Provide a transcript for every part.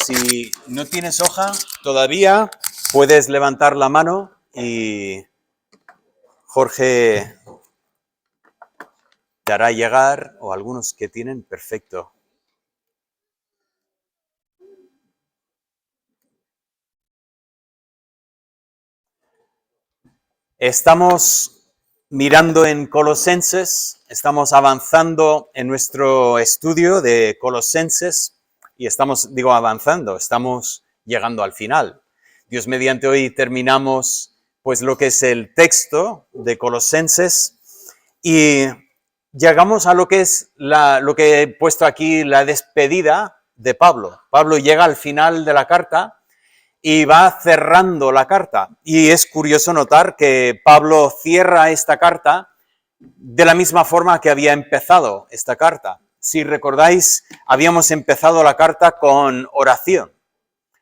Si no tienes hoja todavía, puedes levantar la mano y Jorge te hará llegar, o algunos que tienen, perfecto. Estamos mirando en Colosenses, estamos avanzando en nuestro estudio de Colosenses y estamos llegando al final. Dios mediante hoy terminamos pues lo que es el texto de Colosenses y llegamos a lo que es lo que he puesto aquí, la despedida de Pablo. Pablo llega al final de la carta y va cerrando la carta. Y es curioso notar que Pablo cierra esta carta de la misma forma que había empezado esta carta. Si recordáis, habíamos empezado la carta con oración.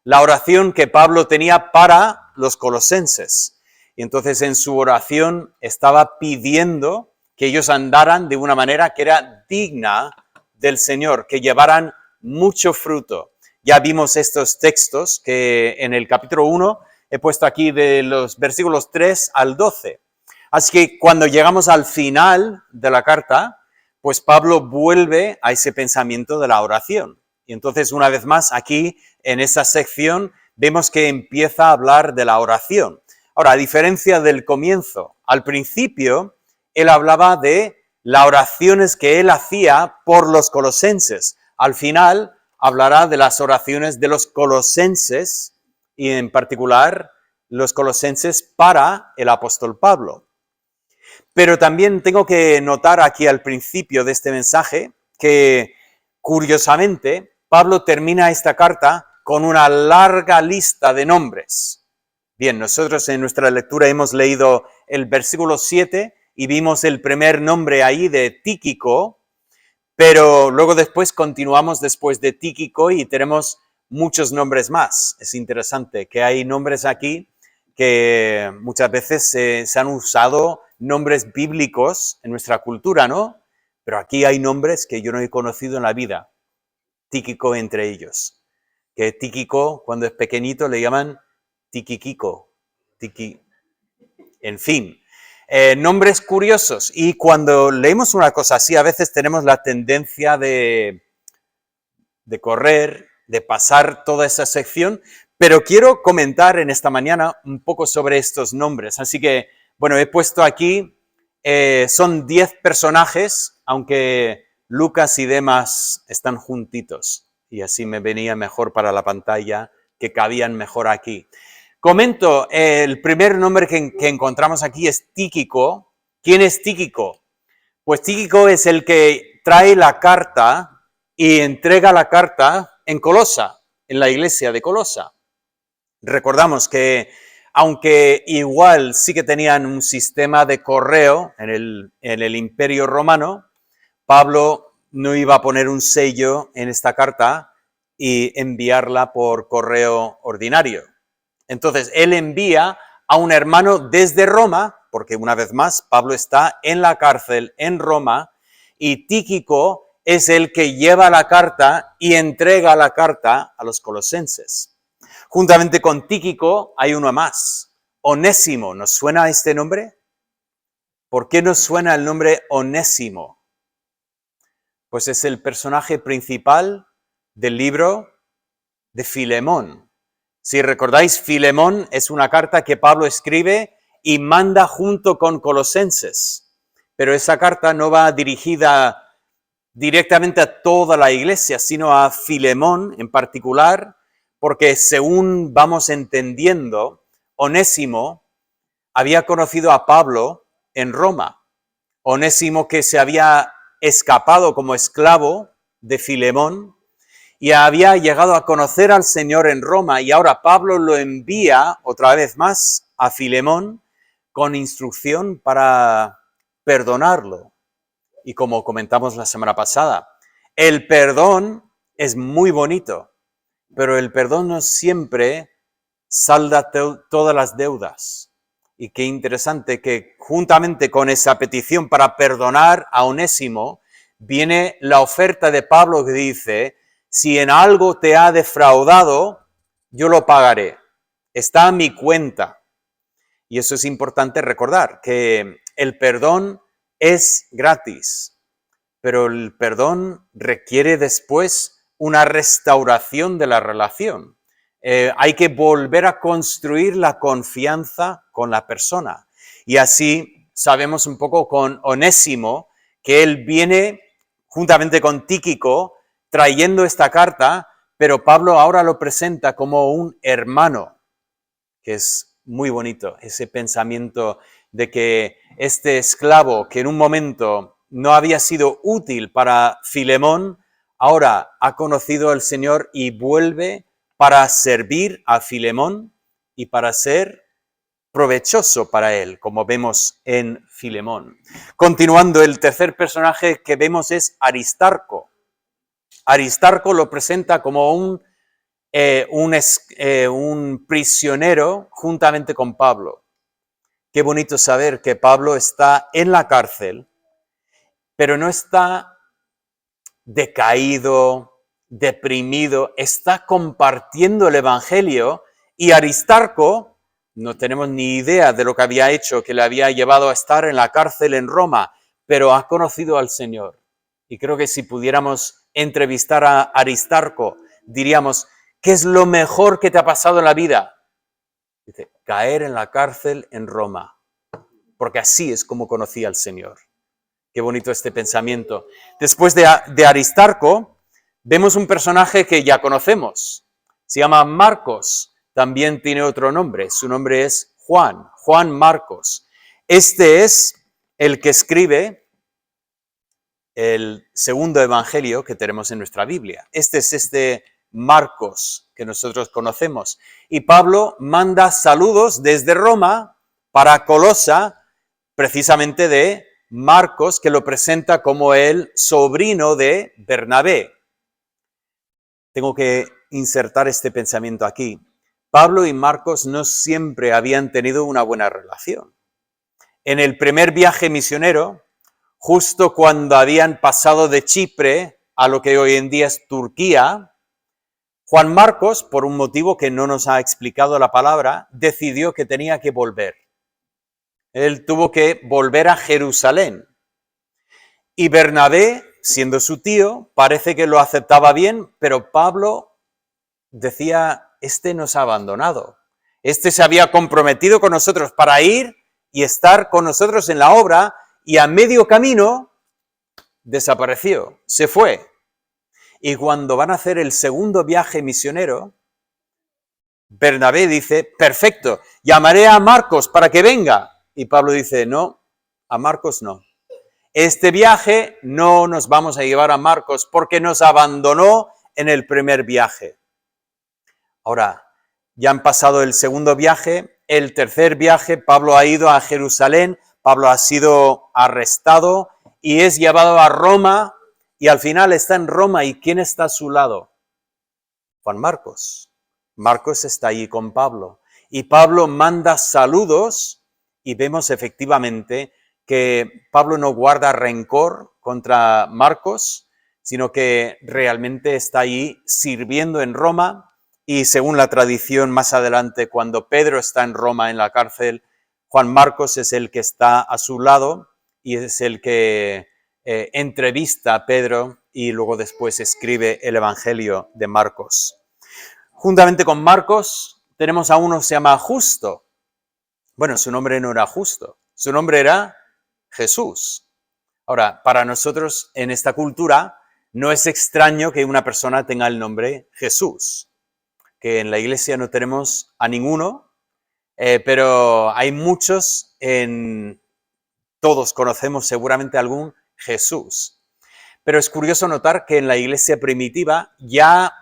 La oración que Pablo tenía para los colosenses. Y entonces en su oración estaba pidiendo que ellos andaran de una manera que era digna del Señor, que llevaran mucho fruto. Ya vimos estos textos que en el capítulo 1 he puesto aquí de los versículos 3 al 12. Así que cuando llegamos al final de la carta, pues Pablo vuelve a ese pensamiento de la oración. Y entonces, una vez más, aquí en esa sección vemos que empieza a hablar de la oración. Ahora, a diferencia del comienzo, al principio, él hablaba de las oraciones que él hacía por los colosenses. Al final, hablará de las oraciones de los colosenses y en particular los colosenses para el apóstol Pablo. Pero también tengo que notar aquí al principio de este mensaje que, curiosamente, Pablo termina esta carta con una larga lista de nombres. Bien, nosotros en nuestra lectura hemos leído el versículo 7 y vimos el primer nombre ahí de Tíquico, pero luego después continuamos después de Tíquico y tenemos muchos nombres más. Es interesante que hay nombres aquí que muchas veces se han usado nombres bíblicos en nuestra cultura, ¿no? Pero aquí hay nombres que yo no he conocido en la vida. Tíquico entre ellos. Que Tíquico, cuando es pequeñito, le llaman Tiquiquico. En fin. Nombres curiosos. Y cuando leemos una cosa así, a veces tenemos la tendencia de correr, de pasar toda esa sección, pero quiero comentar en esta mañana un poco sobre estos nombres. Así que, bueno, he puesto aquí, son 10 personajes, aunque Lucas y Demas están juntitos, y así me venía mejor para la pantalla, que cabían mejor aquí. Comento, el primer nombre que encontramos aquí es Tíquico. ¿Quién es Tíquico? Pues Tíquico es el que trae la carta y entrega la carta en Colosa, en la iglesia de Colosa. Recordamos que, aunque igual sí que tenían un sistema de correo en el Imperio Romano, Pablo no iba a poner un sello en esta carta y enviarla por correo ordinario. Entonces, él envía a un hermano desde Roma, porque una vez más, Pablo está en la cárcel en Roma, y Tíquico es el que lleva la carta y entrega la carta a los colosenses. Juntamente con Tíquico hay uno más, Onésimo. ¿Nos suena este nombre? ¿Por qué nos suena el nombre Onésimo? Pues es el personaje principal del libro de Filemón. Si recordáis, Filemón es una carta que Pablo escribe y manda junto con Colosenses. Pero esa carta no va dirigida directamente a toda la iglesia, sino a Filemón en particular, porque según vamos entendiendo, Onésimo había conocido a Pablo en Roma. Onésimo que se había escapado como esclavo de Filemón y había llegado a conocer al Señor en Roma, y ahora Pablo lo envía otra vez más a Filemón con instrucción para perdonarlo. Y como comentamos la semana pasada, el perdón es muy bonito, pero el perdón no siempre salda todas las deudas. Y qué interesante que juntamente con esa petición para perdonar a Onésimo, viene la oferta de Pablo que dice: si en algo te ha defraudado, yo lo pagaré. Está a mi cuenta. Y eso es importante recordar, que el perdón es gratis, pero el perdón requiere después una restauración de la relación. Hay que volver a construir la confianza con la persona. Y así sabemos un poco con Onésimo que él viene juntamente con Tíquico trayendo esta carta, pero Pablo ahora lo presenta como un hermano, que es muy bonito, ese pensamiento de que este esclavo que en un momento no había sido útil para Filemón, ahora ha conocido al Señor y vuelve para servir a Filemón y para ser provechoso para él, como vemos en Filemón. Continuando, el tercer personaje que vemos es Aristarco. Aristarco lo presenta como un prisionero juntamente con Pablo. Qué bonito saber que Pablo está en la cárcel, pero no está decaído, deprimido, está compartiendo el Evangelio y Aristarco, no tenemos ni idea de lo que había hecho, que le había llevado a estar en la cárcel en Roma, pero ha conocido al Señor. Y creo que si pudiéramos entrevistar a Aristarco, diríamos, ¿qué es lo mejor que te ha pasado en la vida? Dice, caer en la cárcel en Roma, porque así es como conocí al Señor. Qué bonito este pensamiento. Después de Aristarco, vemos un personaje que ya conocemos. Se llama Marcos. También tiene otro nombre. Su nombre es Juan. Juan Marcos. Este es el que escribe el segundo evangelio que tenemos en nuestra Biblia. Este es este Marcos que nosotros conocemos. Y Pablo manda saludos desde Roma para Colosa, precisamente de Marcos, que lo presenta como el sobrino de Bernabé. Tengo que insertar este pensamiento aquí. Pablo y Marcos no siempre habían tenido una buena relación. En el primer viaje misionero, justo cuando habían pasado de Chipre a lo que hoy en día es Turquía, Juan Marcos, por un motivo que no nos ha explicado la palabra, decidió que tenía que volver. Él tuvo que volver a Jerusalén. Y Bernabé, siendo su tío, parece que lo aceptaba bien, pero Pablo decía, este nos ha abandonado. Este se había comprometido con nosotros para ir y estar con nosotros en la obra, y a medio camino desapareció, se fue. Y cuando van a hacer el segundo viaje misionero, Bernabé dice, perfecto, llamaré a Marcos para que venga. Y Pablo dice, no, a Marcos no. Este viaje no nos vamos a llevar a Marcos porque nos abandonó en el primer viaje. Ahora, ya han pasado el segundo viaje, el tercer viaje, Pablo ha ido a Jerusalén, Pablo ha sido arrestado y es llevado a Roma y al final está en Roma. ¿Y quién está a su lado? Juan Marcos. Marcos está allí con Pablo y Pablo manda saludos y vemos efectivamente que Pablo no guarda rencor contra Marcos, sino que realmente está allí sirviendo en Roma. Y según la tradición, más adelante, cuando Pedro está en Roma en la cárcel, Juan Marcos es el que está a su lado y es el que entrevista a Pedro y luego después escribe el Evangelio de Marcos. Juntamente con Marcos tenemos a uno que se llama Justo. Bueno, su nombre no era Justo, su nombre era Jesús. Ahora, para nosotros en esta cultura no es extraño que una persona tenga el nombre Jesús, que en la iglesia no tenemos a ninguno, pero hay muchos, todos conocemos seguramente algún Jesús. Pero es curioso notar que en la iglesia primitiva ya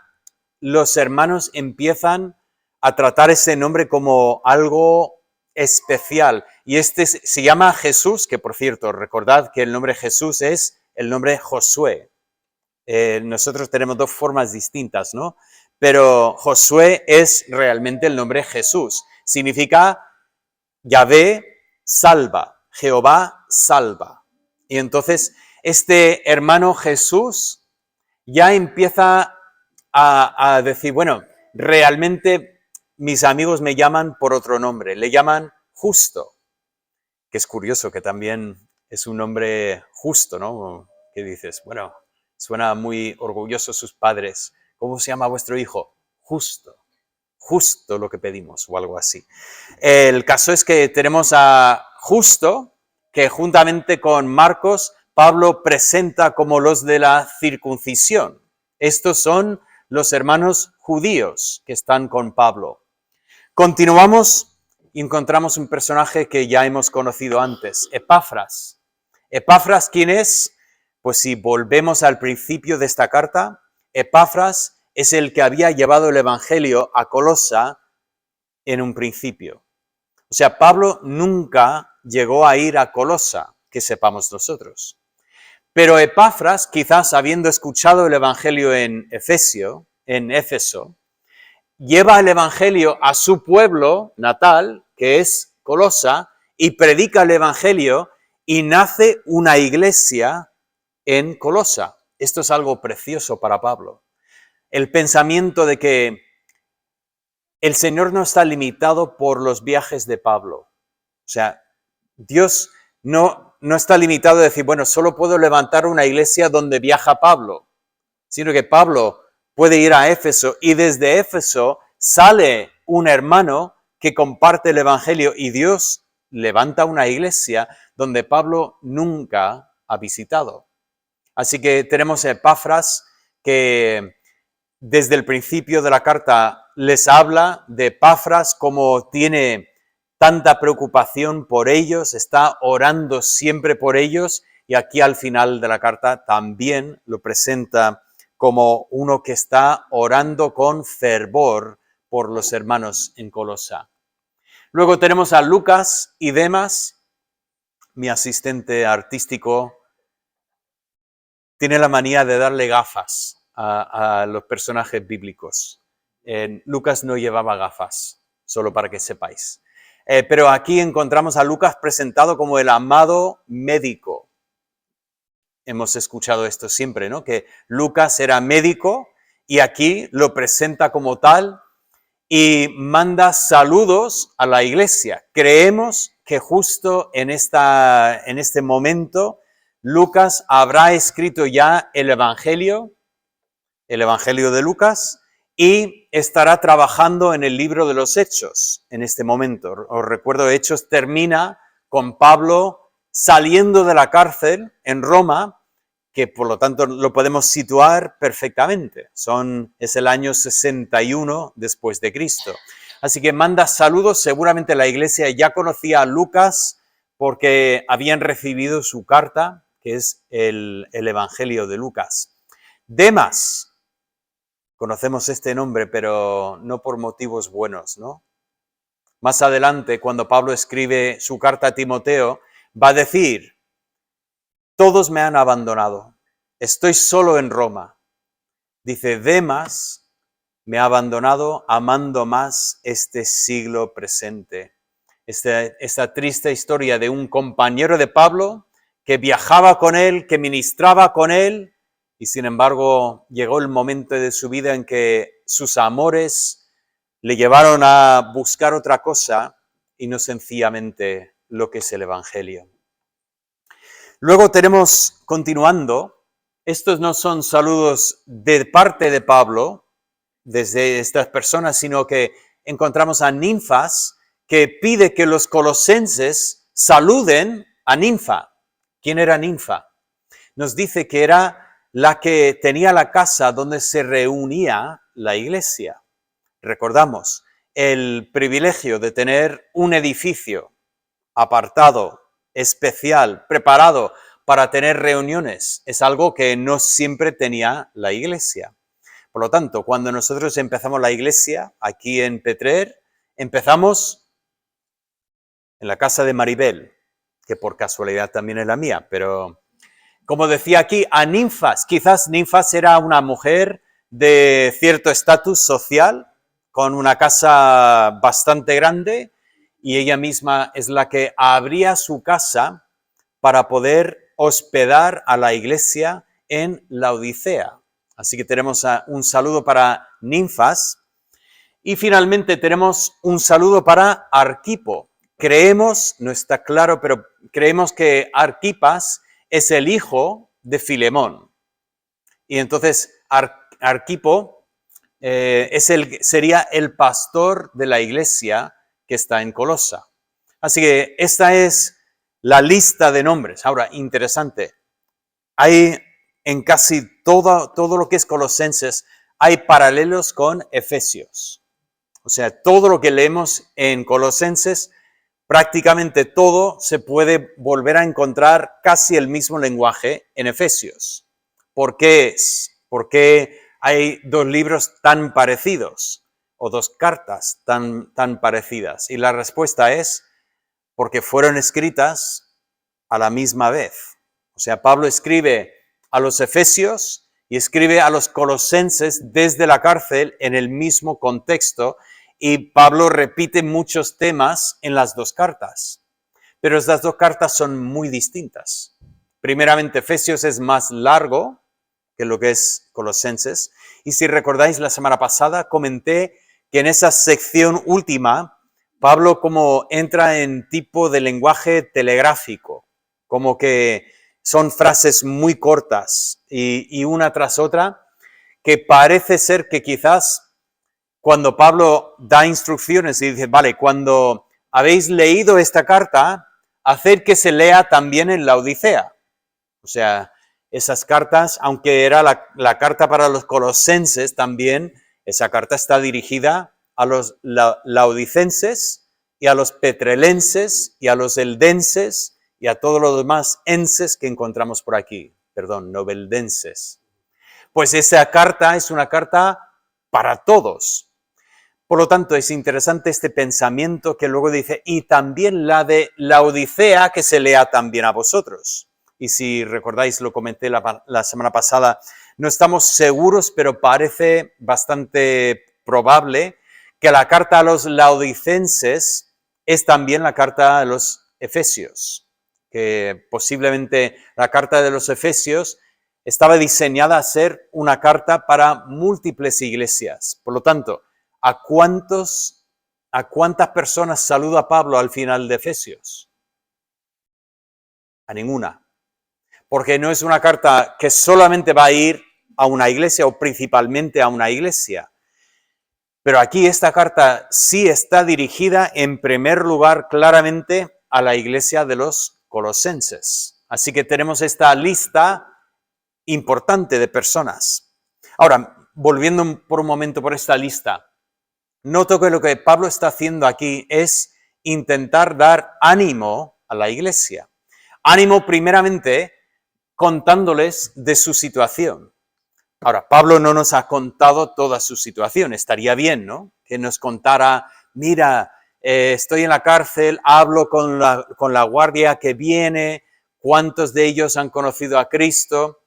los hermanos empiezan a tratar ese nombre como algo especial. Y este se llama Jesús, que por cierto, recordad que el nombre Jesús es el nombre Josué. Nosotros tenemos dos formas distintas, ¿no? Pero Josué es realmente el nombre Jesús. Significa Yahvé salva, Jehová salva. Y entonces este hermano Jesús ya empieza a decir, bueno, realmente mis amigos me llaman por otro nombre, le llaman Justo, que es curioso, que también es un nombre justo, ¿no? ¿Qué dices? Bueno, suena muy orgulloso sus padres. ¿Cómo se llama vuestro hijo? Justo. Justo lo que pedimos, o algo así. El caso es que tenemos a Justo, que juntamente con Marcos, Pablo presenta como los de la circuncisión. Estos son los hermanos judíos que están con Pablo. Continuamos y encontramos un personaje que ya hemos conocido antes, Epafras. ¿Epafras quién es? Pues si volvemos al principio de esta carta, Epafras es el que había llevado el Evangelio a Colosa en un principio. O sea, Pablo nunca llegó a ir a Colosa, que sepamos nosotros. Pero Epafras, quizás habiendo escuchado el Evangelio en Éfeso, lleva el Evangelio a su pueblo natal, que es Colosa, y predica el Evangelio y nace una iglesia en Colosa. Esto es algo precioso para Pablo. El pensamiento de que el Señor no está limitado por los viajes de Pablo. O sea, Dios no está limitado a decir, bueno, solo puedo levantar una iglesia donde viaja Pablo, sino que Pablo puede ir a Éfeso y desde Éfeso sale un hermano que comparte el Evangelio y Dios levanta una iglesia donde Pablo nunca ha visitado. Así que tenemos a Epafras que desde el principio de la carta les habla de Epafras como tiene tanta preocupación por ellos, está orando siempre por ellos y aquí al final de la carta también lo presenta como uno que está orando con fervor por los hermanos en Colosa. Luego tenemos a Lucas y Demas, mi asistente artístico, tiene la manía de darle gafas a los personajes bíblicos. Lucas no llevaba gafas, solo para que sepáis. Pero aquí encontramos a Lucas presentado como el amado médico. Hemos escuchado esto siempre, ¿no? Que Lucas era médico y aquí lo presenta como tal y manda saludos a la iglesia. Creemos que justo en este momento Lucas habrá escrito ya el Evangelio de Lucas, y estará trabajando en el libro de los Hechos en este momento. Os recuerdo, Hechos termina con Pablo saliendo de la cárcel en Roma, que por lo tanto lo podemos situar perfectamente. Es el año 61 después de Cristo. Así que manda saludos, seguramente la iglesia ya conocía a Lucas porque habían recibido su carta, que es el Evangelio de Lucas. Demas, conocemos este nombre, pero no por motivos buenos, ¿no? Más adelante, cuando Pablo escribe su carta a Timoteo, va a decir, todos me han abandonado, estoy solo en Roma. Dice, Demas me ha abandonado amando más este siglo presente. Esta triste historia de un compañero de Pablo que viajaba con él, que ministraba con él, y sin embargo llegó el momento de su vida en que sus amores le llevaron a buscar otra cosa y no sencillamente lo que es el Evangelio. Luego tenemos, continuando, estos no son saludos de parte de Pablo, desde estas personas, sino que encontramos a Ninfas, que pide que los colosenses saluden a Ninfa. ¿Quién era Ninfa? Nos dice que era la que tenía la casa donde se reunía la iglesia. Recordamos el privilegio de tener un edificio apartado, especial, preparado para tener reuniones. Es algo que no siempre tenía la iglesia. Por lo tanto, cuando nosotros empezamos la iglesia aquí en Petrer, empezamos en la casa de Maribel, que por casualidad también es la mía, pero como decía aquí, a Ninfas. Quizás Ninfas era una mujer de cierto estatus social, con una casa bastante grande, y ella misma es la que abría su casa para poder hospedar a la iglesia en la Odisea. Así que tenemos un saludo para Ninfas. Y finalmente tenemos un saludo para Arquipo. Creemos, no está claro, pero creemos que Arquipas es el hijo de Filemón. Y entonces Arquipo sería el pastor de la iglesia que está en Colosa. Así que esta es la lista de nombres. Ahora, interesante, hay en casi todo lo que es Colosenses, hay paralelos con Efesios. O sea, todo lo que leemos en Colosenses, prácticamente todo se puede volver a encontrar casi el mismo lenguaje en Efesios. ¿Por qué es? ¿Por qué hay dos libros tan parecidos o dos cartas tan parecidas? Y la respuesta es porque fueron escritas a la misma vez. O sea, Pablo escribe a los Efesios y escribe a los Colosenses desde la cárcel en el mismo contexto, y Pablo repite muchos temas en las dos cartas. Pero estas dos cartas son muy distintas. Primeramente, Efesios es más largo que lo que es Colosenses. Y si recordáis, la semana pasada comenté que en esa sección última, Pablo como entra en tipo de lenguaje telegráfico, como que son frases muy cortas y una tras otra, que parece ser que quizás cuando Pablo da instrucciones y dice, vale, cuando habéis leído esta carta, haced que se lea también en la Odisea. O sea, esas cartas, aunque era la carta para los colosenses también, esa carta está dirigida a los laodicenses y a los petrelenses y a los eldenses y a todos los demás enses que encontramos por aquí. Perdón, noveldenses. Pues esa carta es una carta para todos. Por lo tanto, es interesante este pensamiento que luego dice, y también la de la Odisea, que se lea también a vosotros. Y si recordáis, lo comenté la semana pasada, no estamos seguros, pero parece bastante probable que la carta a los laodicenses es también la carta a los efesios, que posiblemente la carta de los efesios estaba diseñada a ser una carta para múltiples iglesias. Por lo tanto, ¿a cuántas personas saluda Pablo al final de Efesios? A ninguna. Porque no es una carta que solamente va a ir a una iglesia o principalmente a una iglesia. Pero aquí esta carta sí está dirigida en primer lugar claramente a la iglesia de los colosenses. Así que tenemos esta lista importante de personas. Ahora, volviendo por un momento por esta lista, noto que lo que Pablo está haciendo aquí es intentar dar ánimo a la iglesia. Ánimo primeramente contándoles de su situación. Ahora, Pablo no nos ha contado toda su situación. Estaría bien, ¿no? Que nos contara, mira, estoy en la cárcel, hablo con la guardia que viene, cuántos de ellos han conocido a Cristo.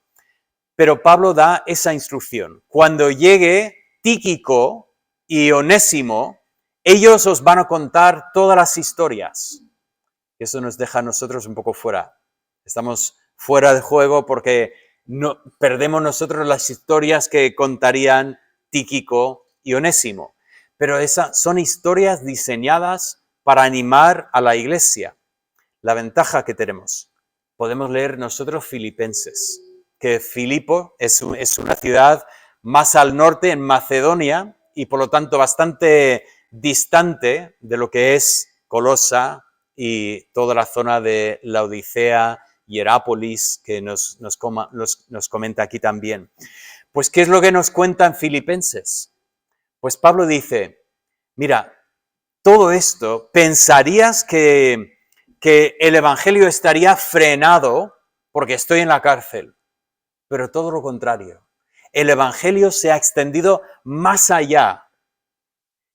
Pero Pablo da esa instrucción. Cuando llegue Tíquico y Onésimo, ellos os van a contar todas las historias. Eso nos deja a nosotros un poco fuera. Estamos fuera de juego porque no, perdemos nosotros las historias que contarían Tíquico y Onésimo. Pero esas son historias diseñadas para animar a la iglesia. La ventaja que tenemos, podemos leer nosotros Filipenses, que Filipo es una ciudad más al norte en Macedonia y por lo tanto bastante distante de lo que es Colosa y toda la zona de Laodicea, Hierápolis, que nos comenta aquí también. Pues, ¿qué es lo que nos cuentan Filipenses? Pues Pablo dice, mira, todo esto, pensarías que el evangelio estaría frenado porque estoy en la cárcel, pero todo lo contrario. El evangelio se ha extendido más allá.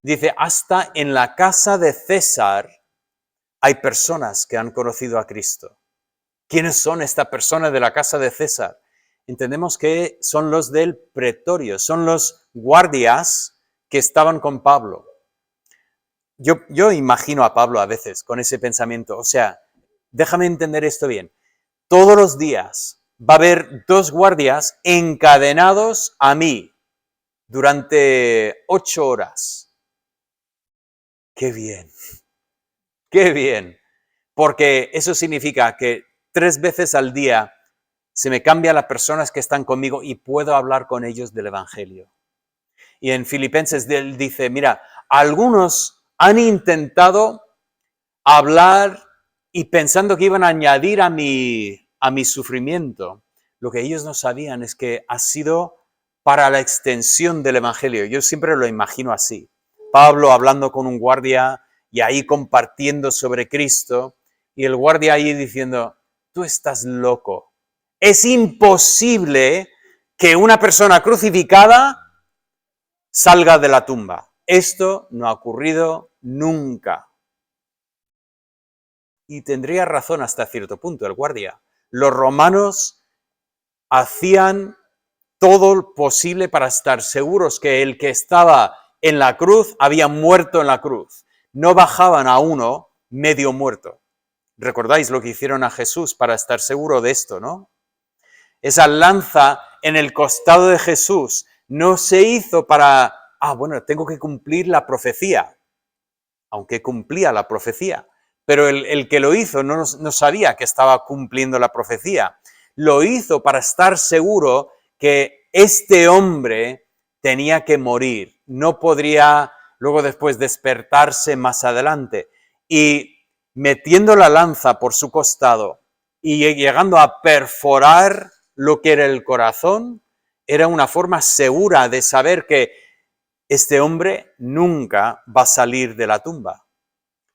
Dice, hasta en la casa de César hay personas que han conocido a Cristo. ¿Quiénes son estas personas de la casa de César? Entendemos que son los del pretorio, son los guardias que estaban con Pablo. Yo imagino a Pablo a veces con ese pensamiento, o sea, déjame entender esto bien. Todos los días va a haber 2 guardias encadenados a mí durante 8 horas. ¡Qué bien! ¡Qué bien! Porque eso significa que 3 veces al día se me cambian las personas que están conmigo y puedo hablar con ellos del Evangelio. Y en Filipenses él dice, mira, algunos han intentado hablar y pensando que iban a añadir a mi sufrimiento. Lo que ellos no sabían es que ha sido para la extensión del Evangelio. Yo siempre lo imagino así. Pablo hablando con un guardia y ahí compartiendo sobre Cristo y el guardia ahí diciendo, tú estás loco. Es imposible que una persona crucificada salga de la tumba. Esto no ha ocurrido nunca. Y tendría razón hasta cierto punto el guardia. Los romanos hacían todo lo posible para estar seguros que el que estaba en la cruz había muerto en la cruz. No bajaban a uno medio muerto. ¿Recordáis lo que hicieron a Jesús para estar seguro de esto, no? Esa lanza en el costado de Jesús no se hizo para, tengo que cumplir la profecía, aunque cumplía la profecía. Pero el que lo hizo no sabía que estaba cumpliendo la profecía. Lo hizo para estar seguro que este hombre tenía que morir. No podría luego después despertarse más adelante. Y metiendo la lanza por su costado y llegando a perforar lo que era el corazón, era una forma segura de saber que este hombre nunca va a salir de la tumba.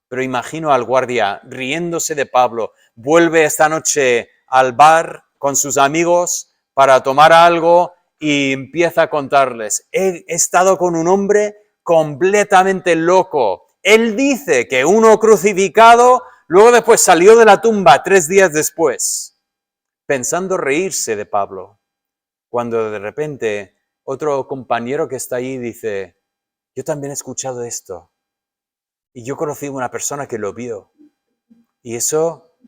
Pero imagino al guardia riéndose de Pablo, vuelve esta noche al bar con sus amigos para tomar algo y empieza a contarles, he estado con un hombre completamente loco. Él dice que uno crucificado, luego después salió de la tumba 3 días después, pensando reírse de Pablo, cuando de repente otro compañero que está allí dice, yo también he escuchado esto. Y yo conocí a una persona que lo vio. Y eso,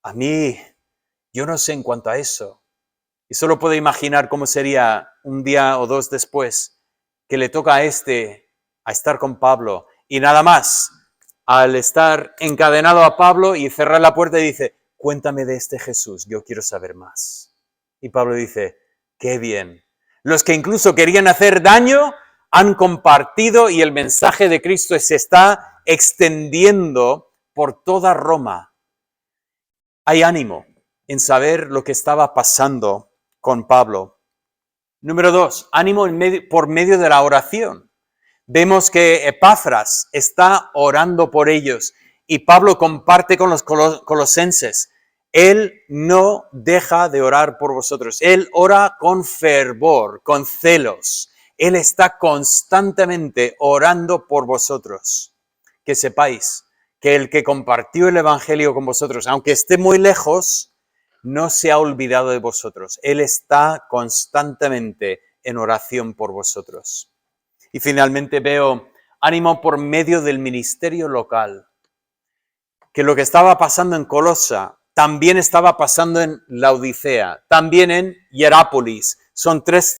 a mí, yo no sé en cuanto a eso. Y solo puedo imaginar cómo sería un día o 2 después que le toca a estar con Pablo. Y nada más, al estar encadenado a Pablo y cerrar la puerta y dice, cuéntame de este Jesús, yo quiero saber más. Y Pablo dice, qué bien. Los que incluso querían hacer daño han compartido y el mensaje de Cristo se está extendiendo por toda Roma. Hay ánimo en saber lo que estaba pasando con Pablo. Número 2, ánimo por medio de la oración. Vemos que Epafras está orando por ellos y Pablo comparte con los colosenses. Él no deja de orar por vosotros. Él ora con fervor, con celos. Él está constantemente orando por vosotros. Que sepáis que el que compartió el Evangelio con vosotros, aunque esté muy lejos, no se ha olvidado de vosotros. Él está constantemente en oración por vosotros. Y finalmente veo ánimo por medio del ministerio local. Que lo que estaba pasando en Colosa también estaba pasando en Laodicea, también en Hierápolis. Son 3